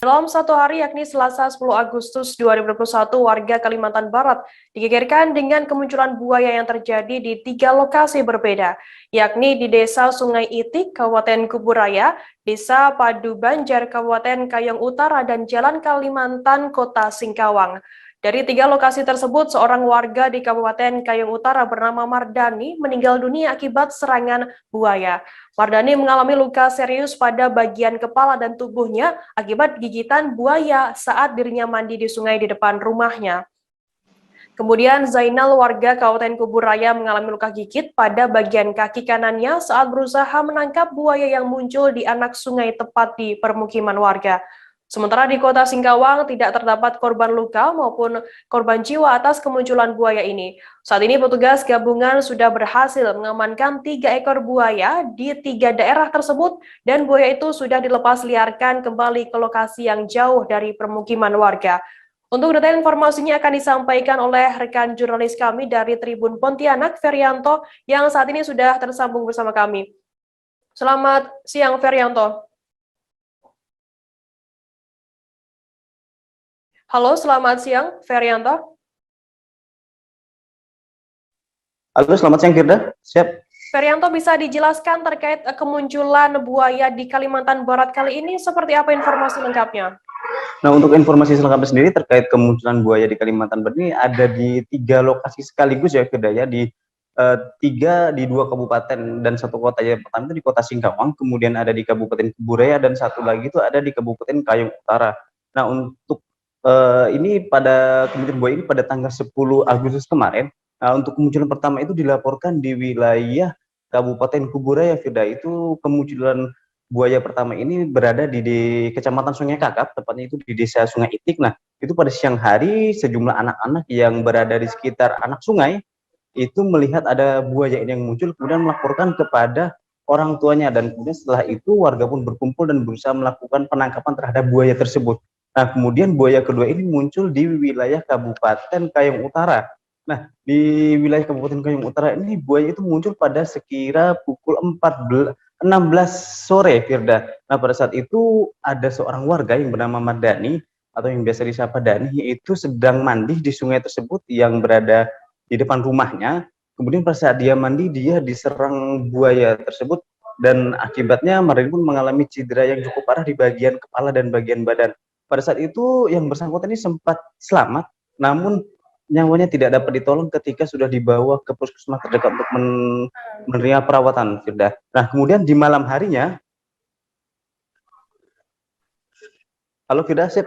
Dalam satu hari yakni Selasa 10 Agustus 2021, warga Kalimantan Barat digegerkan dengan kemunculan buaya yang terjadi di 3 lokasi berbeda, yakni di Desa Sungai Itik, Kabupaten Kuburaya, Desa Padu Banjar, Kabupaten Kayong Utara, dan Jalan Kalimantan, Kota Singkawang. Dari 3 lokasi tersebut, seorang warga di Kabupaten Kayong Utara bernama Mardani meninggal dunia akibat serangan buaya. Mardani mengalami luka serius pada bagian kepala dan tubuhnya akibat gigitan buaya saat dirinya mandi di sungai di depan rumahnya. Kemudian Zainal, warga Kabupaten Kuburaya, mengalami luka gigit pada bagian kaki kanannya saat berusaha menangkap buaya yang muncul di anak sungai tepat di permukiman warga. Sementara di Kota Singkawang tidak terdapat korban luka maupun korban jiwa atas kemunculan buaya ini. Saat ini petugas gabungan sudah berhasil mengamankan 3 ekor buaya di 3 daerah tersebut dan buaya itu sudah dilepas liarkan kembali ke lokasi yang jauh dari permukiman warga. Untuk detail informasinya akan disampaikan oleh rekan jurnalis kami dari Tribun Pontianak, Ferianto, yang saat ini sudah tersambung bersama kami. Selamat siang, Ferianto. Halo, selamat siang, Ferianto. Halo, selamat siang, Firda. Siap. Ferianto, bisa dijelaskan terkait kemunculan buaya di Kalimantan Barat kali ini, seperti apa informasi lengkapnya? Nah, untuk informasi selengkapnya sendiri terkait kemunculan buaya di Kalimantan Barat ini ada di 3 lokasi sekaligus ya, Firda, ya, di 2 kabupaten dan 1 kota. Ya, pertama itu di Kota Singkawang, kemudian ada di Kabupaten Kuburaya, dan 1 lagi itu ada di Kabupaten Kayong Utara. Nah, untuk ini pada kemunculan buaya ini pada tanggal 10 Agustus kemarin. Nah, untuk kemunculan pertama itu dilaporkan di wilayah Kabupaten Kuburaya, Firda. Itu kemunculan buaya pertama ini berada di Kecamatan Sungai Kakap, tepatnya itu di Desa Sungai Itik. Nah, itu pada siang hari sejumlah anak-anak yang berada di sekitar anak sungai itu melihat ada buaya ini yang muncul, kemudian melaporkan kepada orang tuanya, dan kemudian setelah itu warga pun berkumpul dan berusaha melakukan penangkapan terhadap buaya tersebut. Nah, kemudian buaya kedua ini muncul di wilayah Kabupaten Kayong Utara. Nah, di wilayah Kabupaten Kayong Utara ini buaya itu muncul pada sekira pukul 16 sore, Firda. Nah, pada saat itu ada seorang warga yang bernama Mardani atau yang biasa disapa Dani, itu sedang mandi di sungai tersebut yang berada di depan rumahnya. Kemudian pada saat dia mandi, dia diserang buaya tersebut, dan akibatnya Mardani pun mengalami cedera yang cukup parah di bagian kepala dan bagian badan. Pada saat itu yang bersangkutan ini sempat selamat, namun nyawanya tidak dapat ditolong ketika sudah dibawa ke puskesmas terdekat untuk menerima perawatan, Firda. Nah, kemudian di malam harinya, halo Firda, sip.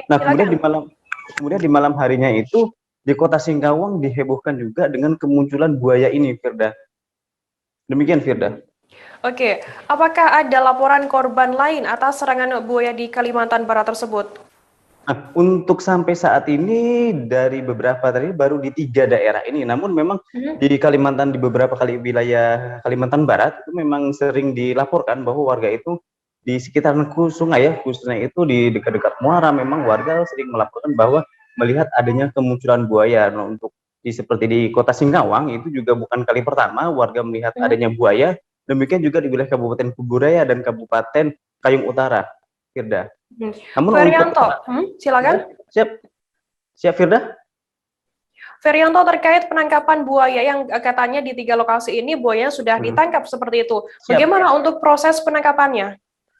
Nah, kemudian di malam harinya itu di Kota Singkawang dihebohkan juga dengan kemunculan buaya ini, Firda. Demikian, Firda. Oke, apakah ada laporan korban lain atas serangan buaya di Kalimantan Barat tersebut? Nah, untuk sampai saat ini dari beberapa tadi baru di 3 daerah ini, namun memang di Kalimantan, di beberapa kali wilayah Kalimantan Barat itu memang sering dilaporkan bahwa warga itu di sekitar sungai ya, khususnya itu di dekat-dekat muara, memang warga sering melaporkan bahwa melihat adanya kemunculan buaya. Nah, untuk seperti di Kota Singkawang itu juga bukan kali pertama warga melihat adanya buaya. Demikian juga di wilayah Kabupaten Kuburaya dan Kabupaten Kayong Utara, Firda. Namun Ferianto, silakan. Siap, Firda. Ferianto, terkait penangkapan buaya yang katanya di 3 lokasi ini buayanya sudah ditangkap seperti itu. Bagaimana untuk proses penangkapannya?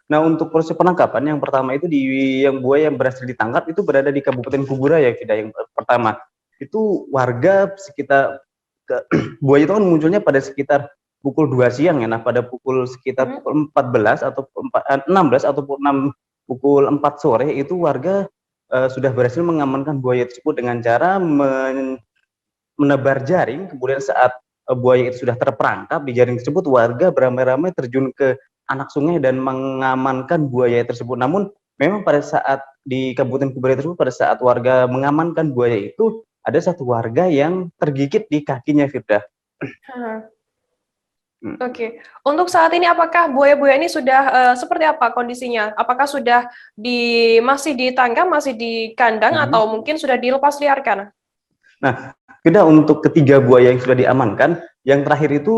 Nah, untuk proses penangkapan yang pertama itu yang buaya yang berhasil ditangkap itu berada di Kabupaten Kuburaya, Firda. Yang pertama itu warga sekitar buaya itu kan munculnya pada sekitar pukul 2 siang ya. Nah, pada sekitar pukul 14 atau 16 atau pukul 4 sore itu warga sudah berhasil mengamankan buaya tersebut dengan cara menebar jaring. Kemudian saat buaya itu sudah terperangkap di jaring tersebut, warga beramai-ramai terjun ke anak sungai dan mengamankan buaya tersebut. Namun memang pada saat di Kabupaten Kuburaya tersebut, pada saat warga mengamankan buaya itu, ada 1 warga yang tergigit di kakinya, Firda. Oke, untuk saat ini apakah buaya-buaya ini sudah seperti apa kondisinya? Apakah sudah masih ditangkap, masih di kandang, atau mungkin sudah dilepas liarkan? Nah, Firda, untuk ketiga buaya yang sudah diamankan, yang terakhir itu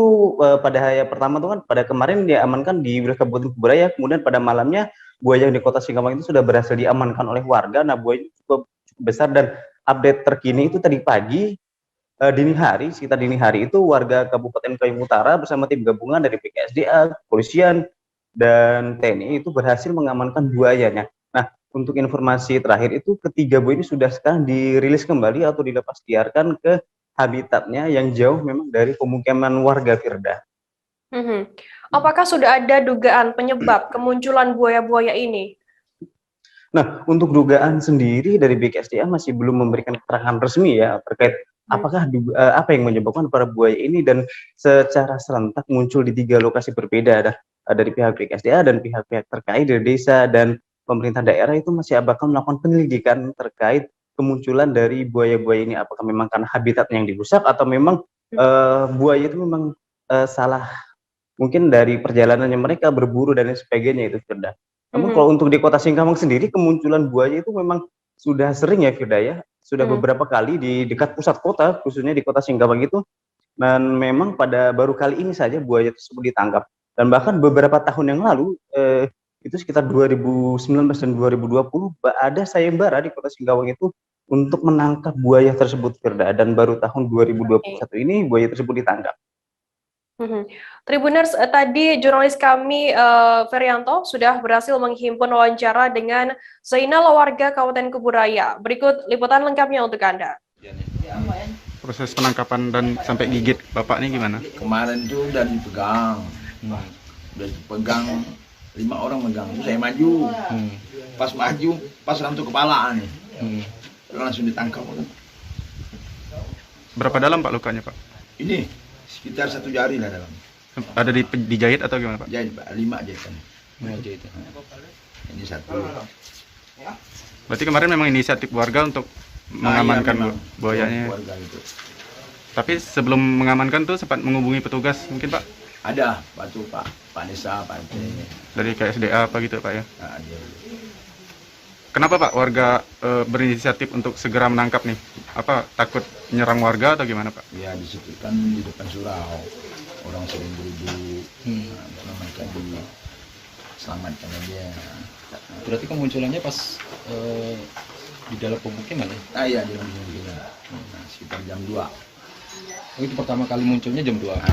pada hari pertama itu kan pada kemarin diamankan di wilayah Kabupaten Kuburaya, kemudian pada malamnya buaya yang di Kota Singkawang itu sudah berhasil diamankan oleh warga. Nah, buaya cukup besar, dan update terkini itu tadi pagi, sekitar dini hari itu warga Kabupaten Kayong Utara bersama tim gabungan dari BKSDA, kepolisian, dan TNI itu berhasil mengamankan buayanya. Nah, untuk informasi terakhir itu ketiga buaya ini sudah sekarang dirilis kembali atau dilepas liarkan ke habitatnya yang jauh memang dari pemukiman warga, Firda. Apakah sudah ada dugaan penyebab kemunculan buaya-buaya ini? Nah, untuk dugaan sendiri dari BKSDA masih belum memberikan keterangan resmi ya terkait apakah apa yang menyebabkan para buaya ini dan secara serentak muncul di 3 lokasi berbeda. Dari pihak BKSDA dan pihak-pihak terkait dari desa dan pemerintah daerah itu masih bakal melakukan penyelidikan terkait kemunculan dari buaya-buaya ini. Apakah memang karena habitatnya yang dirusak atau memang buaya itu memang salah, mungkin dari perjalanannya mereka berburu dan lain sebagainya itu, Firda. Namun kalau untuk di Kota Singkawang sendiri, kemunculan buaya itu memang sudah sering ya, Firda ya. Sudah beberapa kali di dekat pusat kota, khususnya di Kota Singkawang itu. Dan memang pada baru kali ini saja buaya tersebut ditangkap. Dan bahkan beberapa tahun yang lalu, itu sekitar 2019 dan 2020, ada sayembara di Kota Singkawang itu untuk menangkap buaya tersebut, Firda. Dan baru tahun 2021 ini buaya tersebut ditangkap. Tribuners, tadi jurnalis kami Ferianto sudah berhasil menghimpun wawancara dengan Zainal, warga Kabupaten Kuburaya. Berikut liputan lengkapnya untuk Anda. Proses penangkapan dan sampai gigit Bapak ini gimana? Kemarin tuh udah dipegang, udah dipegang 5 orang megang. Saya maju, pas langsung kepala nih, langsung ditangkap. Berapa dalam Pak lukanya Pak? Ini sekitar 1 jari lah dalam. Ada dijahit atau gimana Pak? Jahit Pak, 5 jahitan. Ini 1. Berarti kemarin memang inisiatif warga untuk mengamankan buayanya. Itu. Tapi sebelum mengamankan tuh sempat menghubungi petugas mungkin Pak? Ada Pak Desa, Pak RT. Dari KSDA apa gitu Pak ya? Nah, Kenapa Pak warga berinisiatif untuk segera menangkap nih? Apa takut menyerang warga atau gimana Pak? Ya di situ kan di depan surau orang sering duduk, mereka diselamatkan aja. Berarti kemunculannya pas di dalam pemukiman ya? Ah iya, di dalam pemukiman. Nah, sekitar jam 2. Oh, itu pertama kali munculnya jam 2. Nah,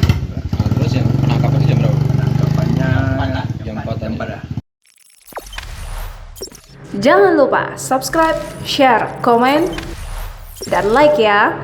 terus yang penangkapannya jam berapa? Penangkapannya jam 4. Jangan lupa subscribe, share, komen, dan like ya.